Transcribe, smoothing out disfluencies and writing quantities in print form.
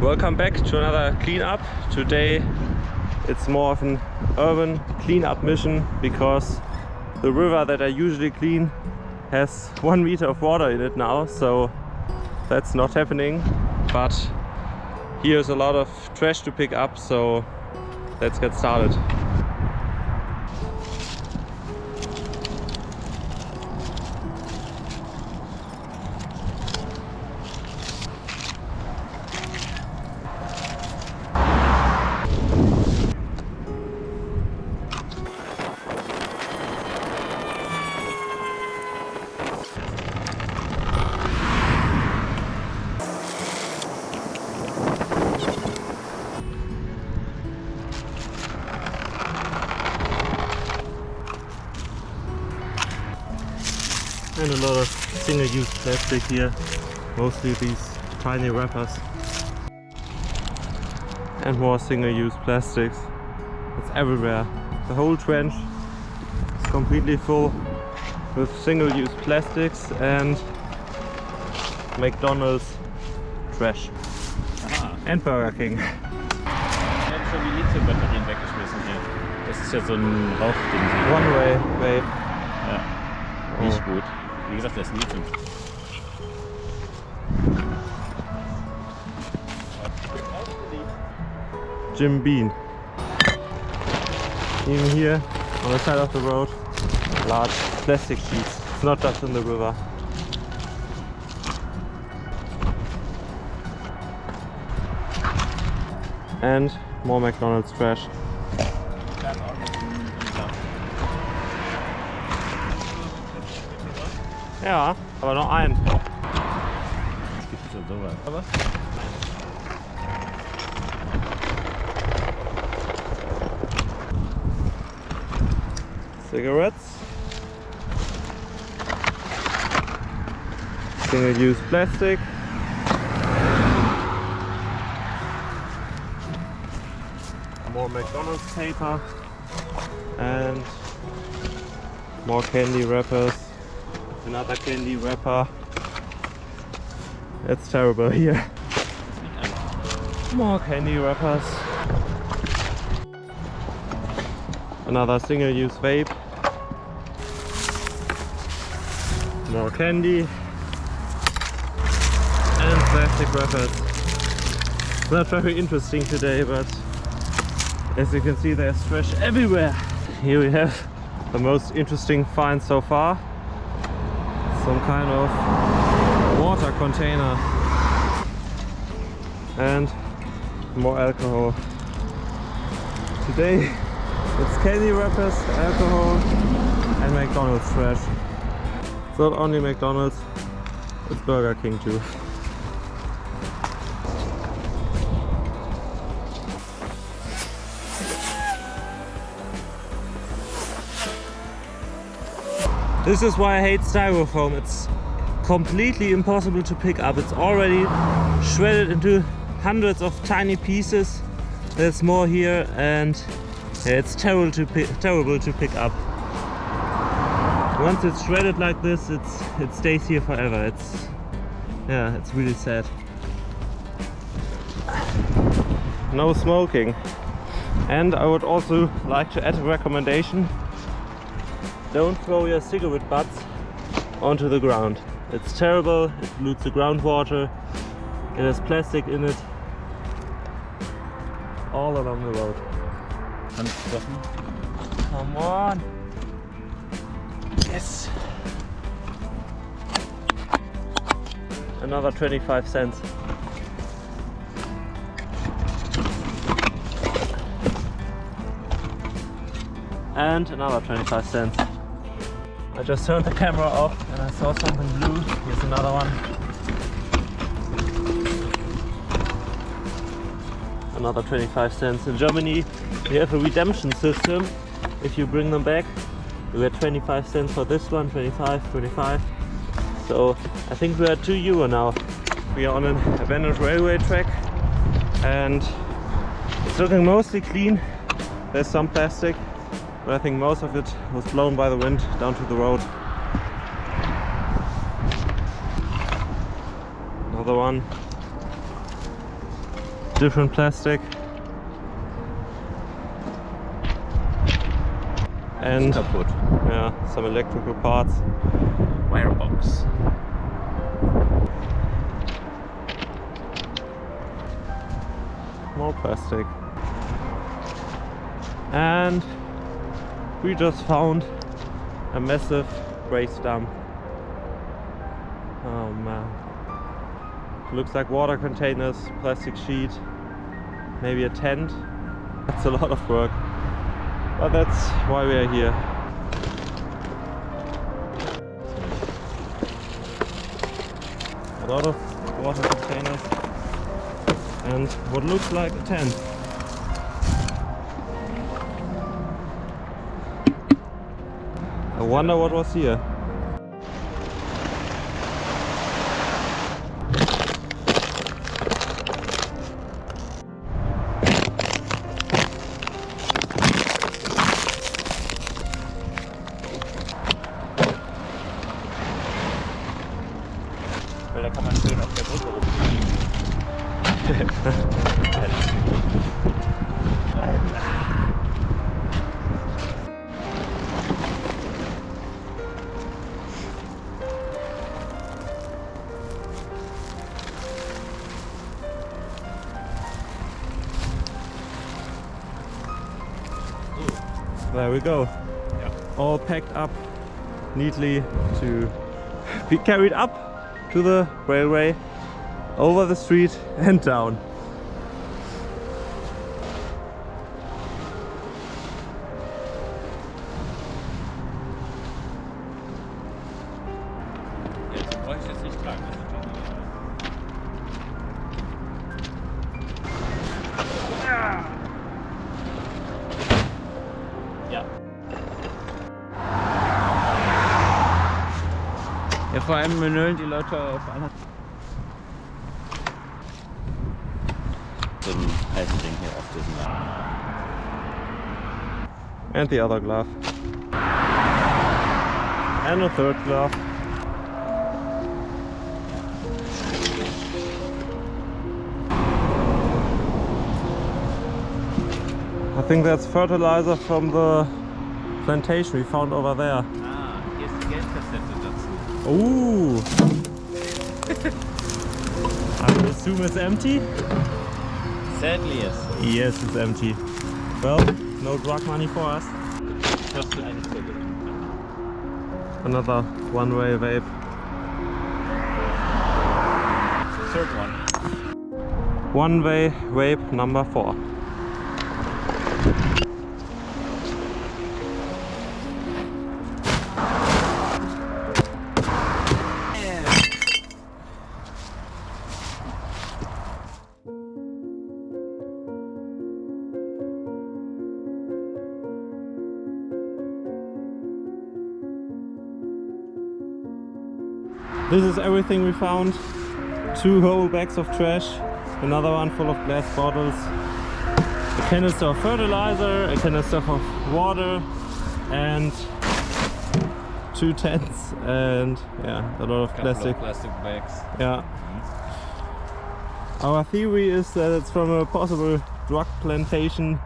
Welcome back to another cleanup. Today it's more of an urban cleanup mission because the river that I usually clean has 1 meter of water in it now, so that's not happening. But here's a lot of trash to pick up, so let's get started. And a lot of single-use plastic here, mostly these tiny wrappers. And more single-use plastics. It's everywhere. The whole trench is completely full with single-use plastics and McDonald's trash. Aha. And Burger King. Wir haben schon die Lithium-Batterien weggeschmissen hier. Das ist ja so ein Rauchding. One-way vape. Ja, nicht gut. Wie gesagt, das ist Lithium. Jim Bean. Even here on the side of the road, large plastic sheets. It's not just in the river. And more McDonald's trash. Ja, aber noch einen. Es gibt schon sowas. Aber Cigarettes. Single-use plastic. More McDonald's paper. And more candy wrappers. Another candy wrapper. It's terrible here. More candy wrappers. Another single-use vape. More candy. And plastic wrappers. Not very interesting today, but as you can see, there's trash everywhere. Here we have the most interesting find so far. Some kind of water container and more alcohol. Today it's candy wrappers, alcohol and McDonald's trash. It's not only McDonald's, it's Burger King too. This is why I hate styrofoam. It's completely impossible to pick up. It's already shredded into hundreds of tiny pieces. There's more here, and yeah, it's terrible to pick up. Once it's shredded like this, it stays here forever. It's really sad. No smoking. And I would also like to add a recommendation. Don't throw your cigarette butts onto the ground. It's terrible, it pollutes the groundwater, it has plastic in it all along the road. Come on! Yes! Another 25 cents. And another 25 cents. I just turned the camera off and I saw something blue. Here's another one. Another 25 cents. In Germany we have a redemption system. If you bring them back, you get 25 cents for this one, 25, 25. So I think we are €2 now. We are on an abandoned railway track and it's looking mostly clean. There's some plastic, but I think most of it was blown by the wind down to the road. Another one. different plastic. And Kaputt. yeah, some electrical parts. Wirebox. More plastic. And we just found a massive waste dump. Oh man. Looks like water containers, plastic sheet, maybe a tent. That's a lot of work. But that's why we are here. A lot of water containers and what looks like a tent. I wonder what was here. Weil da kann man schön auf der Brücke rumfliegen. There we go. Ja. All packed up neatly to be carried up to the railway, over the street and down. Jetzt brauche ich jetzt nicht tragen. Ja. Ja, vor allem nölen die Leute auf anderen. So ein Halsring hier auf diesem Land. And the other glove. And a third glove. I think that's fertilizer from the plantation we found over there. Ah, hier ist die Geldkassette dazu. Ooh! I would assume it's empty? Sadly, yes. Yes, it's empty. Well, no drug money for us. Just eine Stelle. Another one-way vape. Third one. One-way vape number 4. This is everything we found. 2 whole bags of trash, another one full of glass bottles, a canister of fertilizer, a canister of water, and 2 tents, and yeah, a lot of plastic. Plastic bags. Yeah. Our theory is that it's from a possible drug plantation